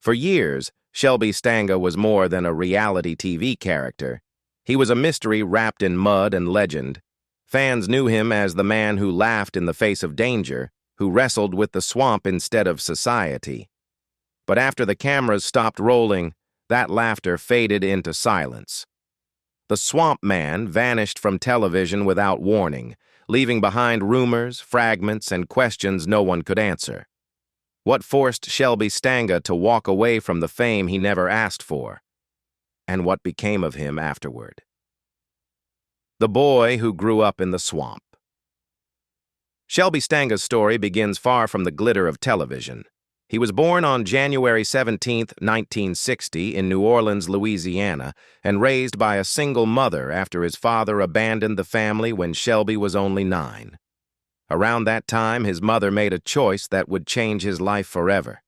For years, Shelby Stanga was more than a reality TV character. He was a mystery wrapped in mud and legend. Fans knew him as the man who laughed in the face of danger, who wrestled with the swamp instead of society. But after the cameras stopped rolling, that laughter faded into silence. The Swamp Man vanished from television without warning, leaving behind rumors, fragments, and questions no one could answer. What forced Shelby Stanga to walk away from the fame he never asked for? And what became of him afterward? The boy who grew up in the swamp. Shelby Stanga's story begins far from the glitter of television. He was born on January 17, 1960, in New Orleans, Louisiana, and raised by a single mother after his father abandoned the family when Shelby was only 9. Around that time, his mother made a choice that would change his life forever.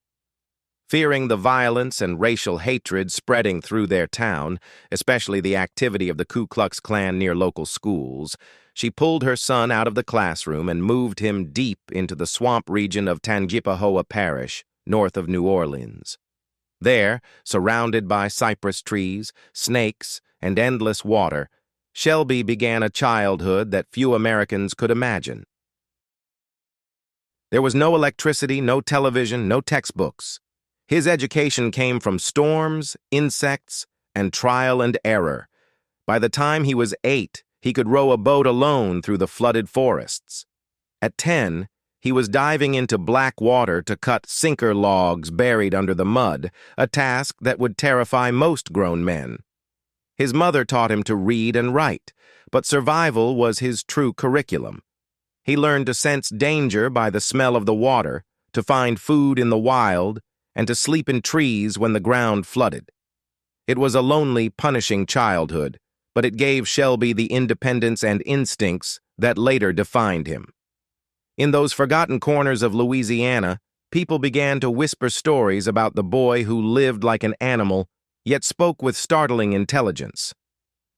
Fearing the violence and racial hatred spreading through their town, especially the activity of the Ku Klux Klan near local schools, she pulled her son out of the classroom and moved him deep into the swamp region of Tangipahoa Parish, north of New Orleans. There, surrounded by cypress trees, snakes, and endless water, Shelby began a childhood that few Americans could imagine. There was no electricity, no television, no textbooks. His education came from storms, insects, and trial and error. By the time he was 8, he could row a boat alone through the flooded forests. At 10, he was diving into black water to cut sinker logs buried under the mud, a task that would terrify most grown men. His mother taught him to read and write, but survival was his true curriculum. He learned to sense danger by the smell of the water, to find food in the wild, and to sleep in trees when the ground flooded. It was a lonely, punishing childhood, but it gave Shelby the independence and instincts that later defined him. In those forgotten corners of Louisiana, people began to whisper stories about the boy who lived like an animal, yet spoke with startling intelligence.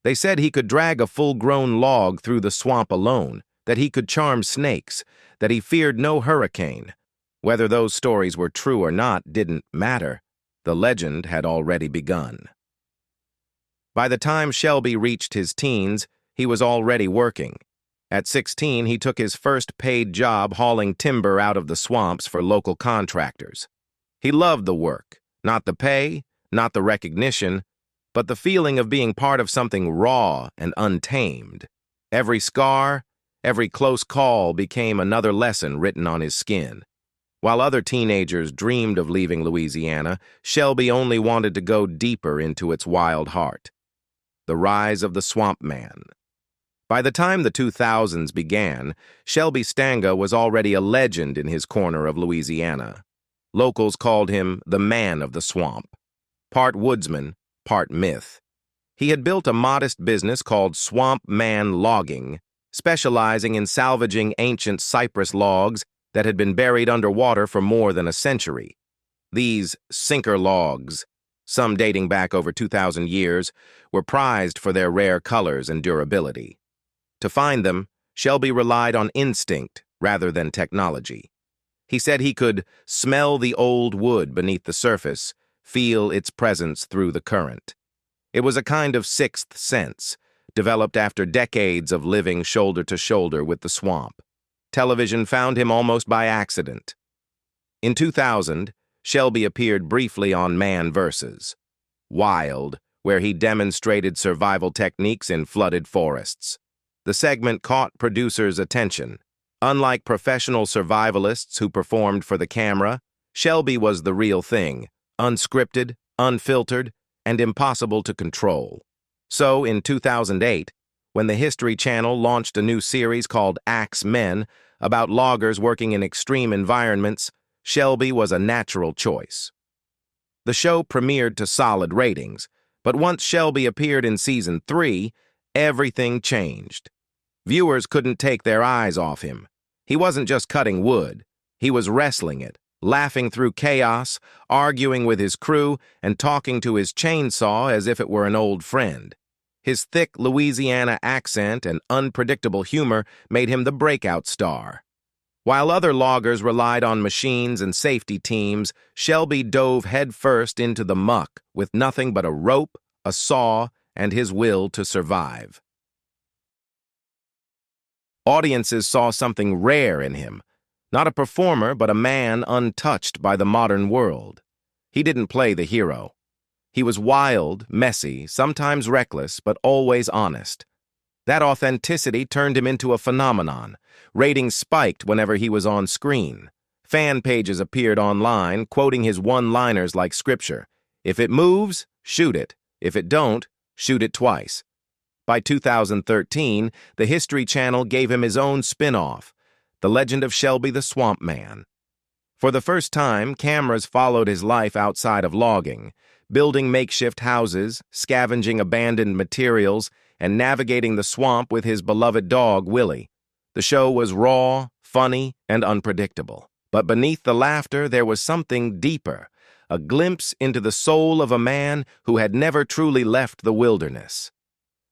They said he could drag a full-grown log through the swamp alone, that he could charm snakes, that he feared no hurricane. Whether those stories were true or not didn't matter. The legend had already begun. By the time Shelby reached his teens, he was already working. At 16, he took his first paid job hauling timber out of the swamps for local contractors. He loved the work, not the pay, not the recognition, but the feeling of being part of something raw and untamed. Every scar, every close call became another lesson written on his skin. While other teenagers dreamed of leaving Louisiana, Shelby only wanted to go deeper into its wild heart. The rise of the Swamp Man. By the time the 2000s began, Shelby Stanga was already a legend in his corner of Louisiana. Locals called him the Man of the Swamp. Part woodsman, part myth. He had built a modest business called Swamp Man Logging, specializing in salvaging ancient cypress logs that had been buried underwater for more than a century. These sinker logs, some dating back over 2,000 years, were prized for their rare colors and durability. To find them, Shelby relied on instinct rather than technology. He said he could smell the old wood beneath the surface, feel its presence through the current. It was a kind of sixth sense, developed after decades of living shoulder to shoulder with the swamp. Television found him almost by accident. In 2000, Shelby appeared briefly on Man vs. Wild, where he demonstrated survival techniques in flooded forests. The segment caught producers' attention. Unlike professional survivalists who performed for the camera, Shelby was the real thing, unscripted, unfiltered, and impossible to control. So, in 2008, when the History Channel launched a new series called Axe Men about loggers working in extreme environments, Shelby was a natural choice. The show premiered to solid ratings, but once Shelby appeared in Season 3, everything changed. Viewers couldn't take their eyes off him. He wasn't just cutting wood. He was wrestling it, laughing through chaos, arguing with his crew, and talking to his chainsaw as if it were an old friend. His thick Louisiana accent and unpredictable humor made him the breakout star. While other loggers relied on machines and safety teams, Shelby dove headfirst into the muck with nothing but a rope, a saw, and his will to survive. Audiences saw something rare in him. Not a performer, but a man untouched by the modern world. He didn't play the hero. He was wild, messy, sometimes reckless, but always honest. That authenticity turned him into a phenomenon. Ratings spiked whenever he was on screen. Fan pages appeared online, quoting his one-liners like scripture. If it moves, shoot it. If it don't, shoot it twice. By 2013, the History Channel gave him his own spin-off, The Legend of Shelby the Swamp Man. For the first time, cameras followed his life outside of logging, building makeshift houses, scavenging abandoned materials, and navigating the swamp with his beloved dog, Willie. The show was raw, funny, and unpredictable. But beneath the laughter, there was something deeper, a glimpse into the soul of a man who had never truly left the wilderness.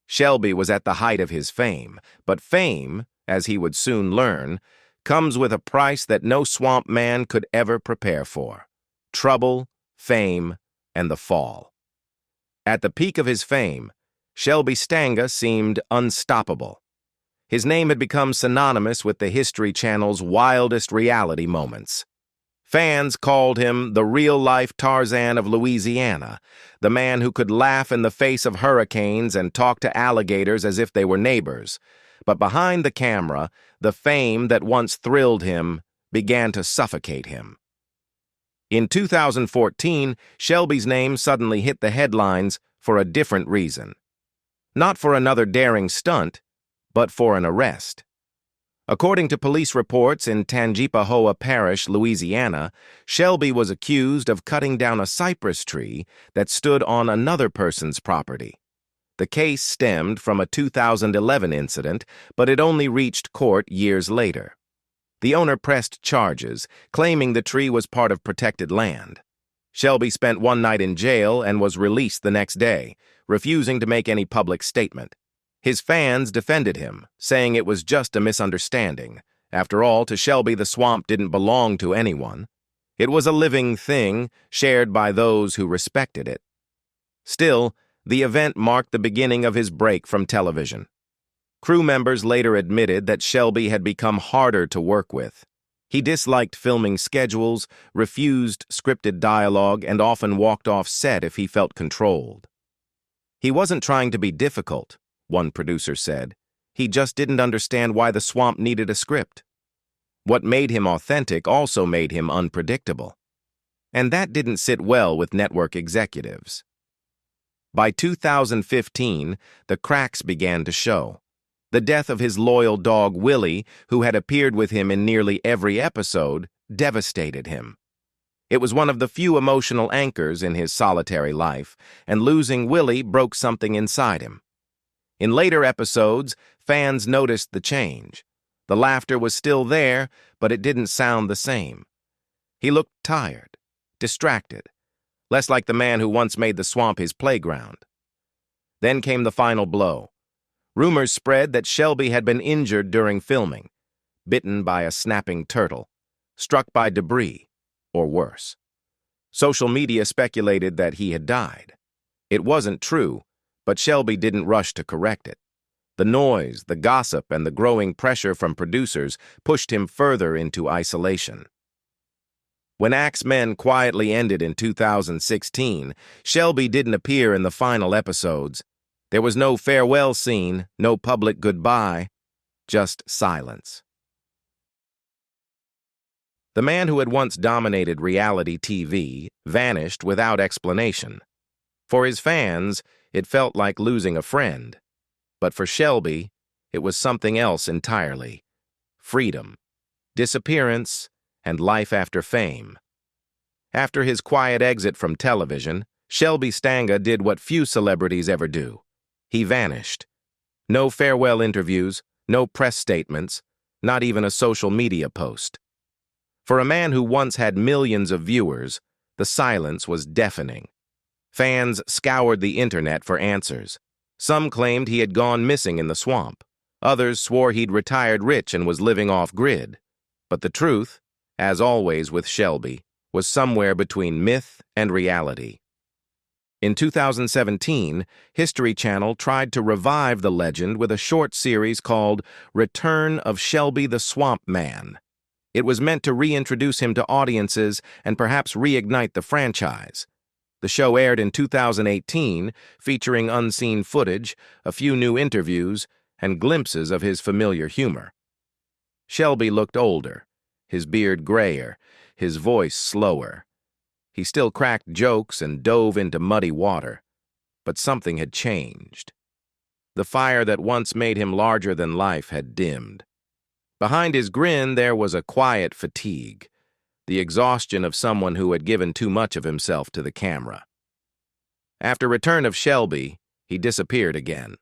Shelby was at the height of his fame, but fame, as he would soon learn, comes with a price that no swamp man could ever prepare for: trouble, fame, and the fall. At the peak of his fame, Shelby Stanga seemed unstoppable. His name had become synonymous with the History Channel's wildest reality moments. Fans called him the real-life Tarzan of Louisiana, the man who could laugh in the face of hurricanes and talk to alligators as if they were neighbors. But behind the camera, the fame that once thrilled him began to suffocate him. In 2014, Shelby's name suddenly hit the headlines for a different reason. Not for another daring stunt, but for an arrest. According to police reports in Tangipahoa Parish, Louisiana, Shelby was accused of cutting down a cypress tree that stood on another person's property. The case stemmed from a 2011 incident, but it only reached court years later. The owner pressed charges, claiming the tree was part of protected land. Shelby spent one night in jail and was released the next day, refusing to make any public statement. His fans defended him, saying it was just a misunderstanding. After all, to Shelby, the swamp didn't belong to anyone. It was a living thing, shared by those who respected it. Still, the event marked the beginning of his break from television. Crew members later admitted that Shelby had become harder to work with. He disliked filming schedules, refused scripted dialogue, and often walked off set if he felt controlled. He wasn't trying to be difficult, one producer said. He just didn't understand why the swamp needed a script. What made him authentic also made him unpredictable. And that didn't sit well with network executives. By 2015, the cracks began to show. The death of his loyal dog Willie, who had appeared with him in nearly every episode, devastated him. It was one of the few emotional anchors in his solitary life, and losing Willie broke something inside him. In later episodes, fans noticed the change. The laughter was still there, but it didn't sound the same. He looked tired, distracted, less like the man who once made the swamp his playground. Then came the final blow. Rumors spread that Shelby had been injured during filming, bitten by a snapping turtle, struck by debris, or worse. Social media speculated that he had died. It wasn't true, but Shelby didn't rush to correct it. The noise, the gossip, and the growing pressure from producers pushed him further into isolation. When X-Men quietly ended in 2016, Shelby didn't appear in the final episodes. There was no farewell scene, no public goodbye, just silence. The man who had once dominated reality TV vanished without explanation. For his fans, it felt like losing a friend. But for Shelby, it was something else entirely: freedom, disappearance, and life after fame. After his quiet exit from television, Shelby Stanga did what few celebrities ever do. He vanished. No farewell interviews, no press statements, not even a social media post. For a man who once had millions of viewers, the silence was deafening. Fans scoured the internet for answers. Some claimed he had gone missing in the swamp. Others swore he'd retired rich and was living off-grid. But the truth, as always with Shelby, was somewhere between myth and reality. In 2017, History Channel tried to revive the legend with a short series called Return of Shelby the Swamp Man. It was meant to reintroduce him to audiences and perhaps reignite the franchise. The show aired in 2018, featuring unseen footage, a few new interviews, and glimpses of his familiar humor. Shelby looked older, his beard grayer, his voice slower. He still cracked jokes and dove into muddy water, but something had changed. The fire that once made him larger than life had dimmed. Behind his grin there was a quiet fatigue, the exhaustion of someone who had given too much of himself to the camera. After Return of Shelby, he disappeared again.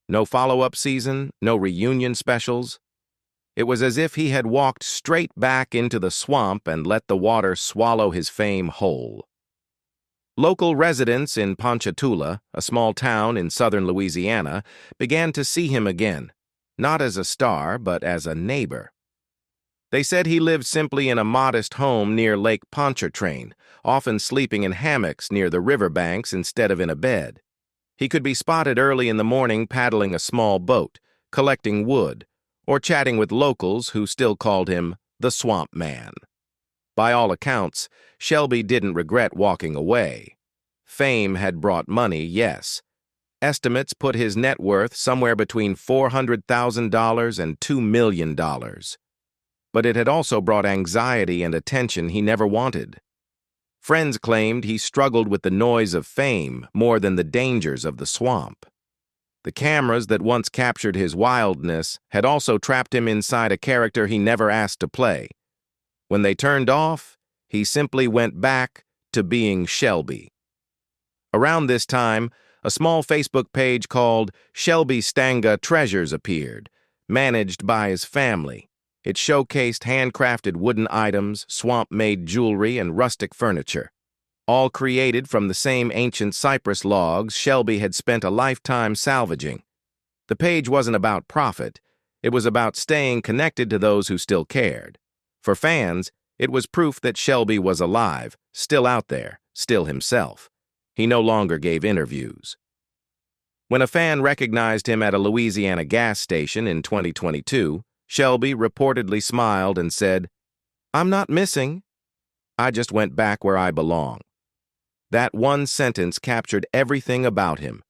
No follow-up season, no reunion specials. It was as if he had walked straight back into the swamp and let the water swallow his fame whole. Local residents in Ponchatoula, a small town in southern Louisiana, began to see him again, not as a star, but as a neighbor. They said he lived simply in a modest home near Lake Pontchartrain, often sleeping in hammocks near the riverbanks instead of in a bed. He could be spotted early in the morning paddling a small boat, collecting wood, or chatting with locals who still called him the Swamp Man. By all accounts, Shelby didn't regret walking away. Fame had brought money, yes. Estimates put his net worth somewhere between $400,000 and $2 million. But it had also brought anxiety and attention he never wanted. Friends claimed he struggled with the noise of fame more than the dangers of the swamp. The cameras that once captured his wildness had also trapped him inside a character he never asked to play. When they turned off, he simply went back to being Shelby. Around this time, a small Facebook page called Shelby Stanga Treasures appeared, managed by his family. It showcased handcrafted wooden items, swamp-made jewelry, and rustic furniture. All created from the same ancient cypress logs Shelby had spent a lifetime salvaging. The page wasn't about profit. It was about staying connected to those who still cared. For fans, it was proof that Shelby was alive, still out there, still himself. He no longer gave interviews. When a fan recognized him at a Louisiana gas station in 2022, Shelby reportedly smiled and said, "I'm not missing. I just went back where I belong." That one sentence captured everything about him.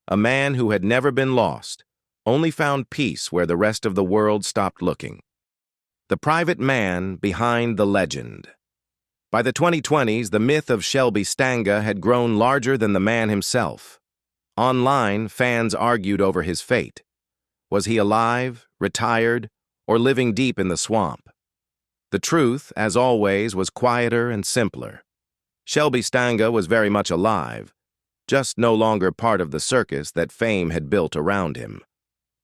A man who had never been lost, only found peace where the rest of the world stopped looking. The private man behind the legend. By the 2020s, the myth of Shelby Stanga had grown larger than the man himself. Online, fans argued over his fate. Was he alive, retired, or living deep in the swamp? The truth, as always, was quieter and simpler. Shelby Stanga was very much alive, just no longer part of the circus that fame had built around him.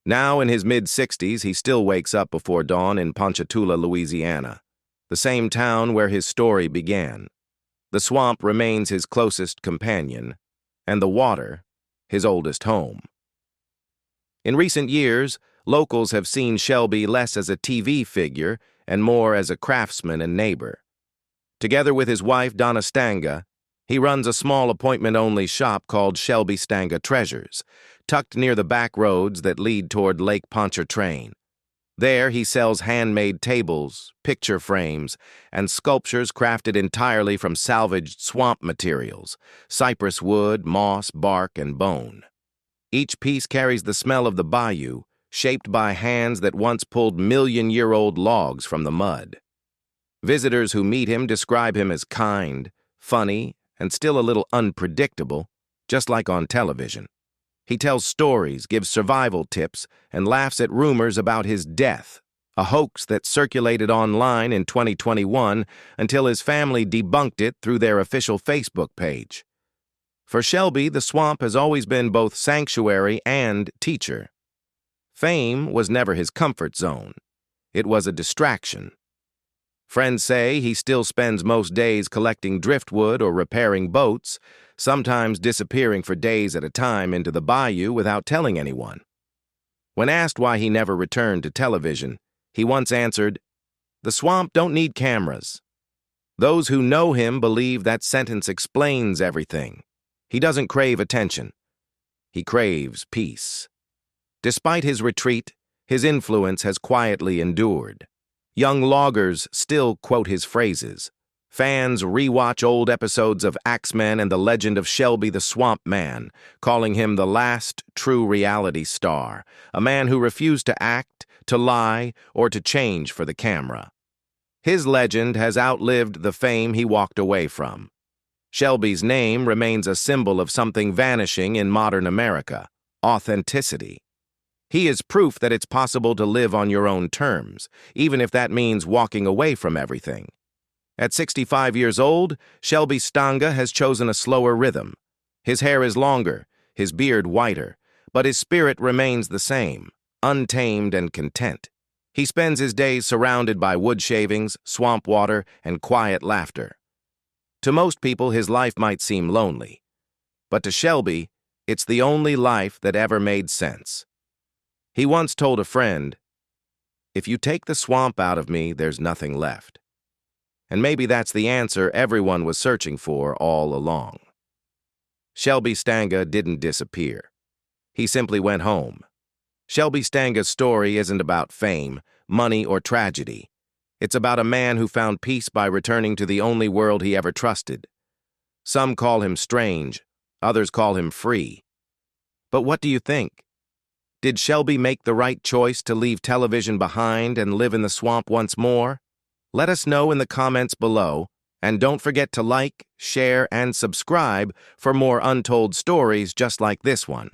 Now in his mid-60s, he still wakes up before dawn in Ponchatoula, Louisiana, the same town where his story began. The swamp remains his closest companion, and the water, his oldest home. In recent years, locals have seen Shelby less as a TV figure and more as a craftsman and neighbor. Together with his wife, Donna Stanga, he runs a small appointment-only shop called Shelby Stanga Treasures, tucked near the back roads that lead toward Lake Pontchartrain. There he sells handmade tables, picture frames, and sculptures crafted entirely from salvaged swamp materials, cypress wood, moss, bark, and bone. Each piece carries the smell of the bayou, shaped by hands that once pulled million-year-old logs from the mud. Visitors who meet him describe him as kind, funny, and still a little unpredictable, just like on television. He tells stories, gives survival tips, and laughs at rumors about his death, a hoax that circulated online in 2021 until his family debunked it through their official Facebook page. For Shelby, the swamp has always been both sanctuary and teacher. Fame was never his comfort zone. It was a distraction. Friends say he still spends most days collecting driftwood or repairing boats, sometimes disappearing for days at a time into the bayou without telling anyone. When asked why he never returned to television, he once answered, The swamp don't need cameras. Those who know him believe that sentence explains everything. He doesn't crave attention. He craves peace. Despite his retreat, his influence has quietly endured. Young loggers still quote his phrases. Fans rewatch old episodes of Axemen and the legend of Shelby the Swamp Man, calling him the last true reality star, a man who refused to act, to lie, or to change for the camera. His legend has outlived the fame he walked away from. Shelby's name remains a symbol of something vanishing in modern America: authenticity. He is proof that it's possible to live on your own terms, even if that means walking away from everything. At 65 years old, Shelby Stanga has chosen a slower rhythm. His hair is longer, his beard whiter, but his spirit remains the same, untamed and content. He spends his days surrounded by wood shavings, swamp water, and quiet laughter. To most people, his life might seem lonely. But to Shelby, it's the only life that ever made sense. He once told a friend, "If you take the swamp out of me, there's nothing left." And maybe that's the answer everyone was searching for all along. Shelby Stanga didn't disappear. He simply went home. Shelby Stanga's story isn't about fame, money, or tragedy. It's about a man who found peace by returning to the only world he ever trusted. Some call him strange, others call him free. But what do you think? Did Shelby make the right choice to leave television behind and live in the swamp once more? Let us know in the comments below, and don't forget to like, share, and subscribe for more untold stories just like this one.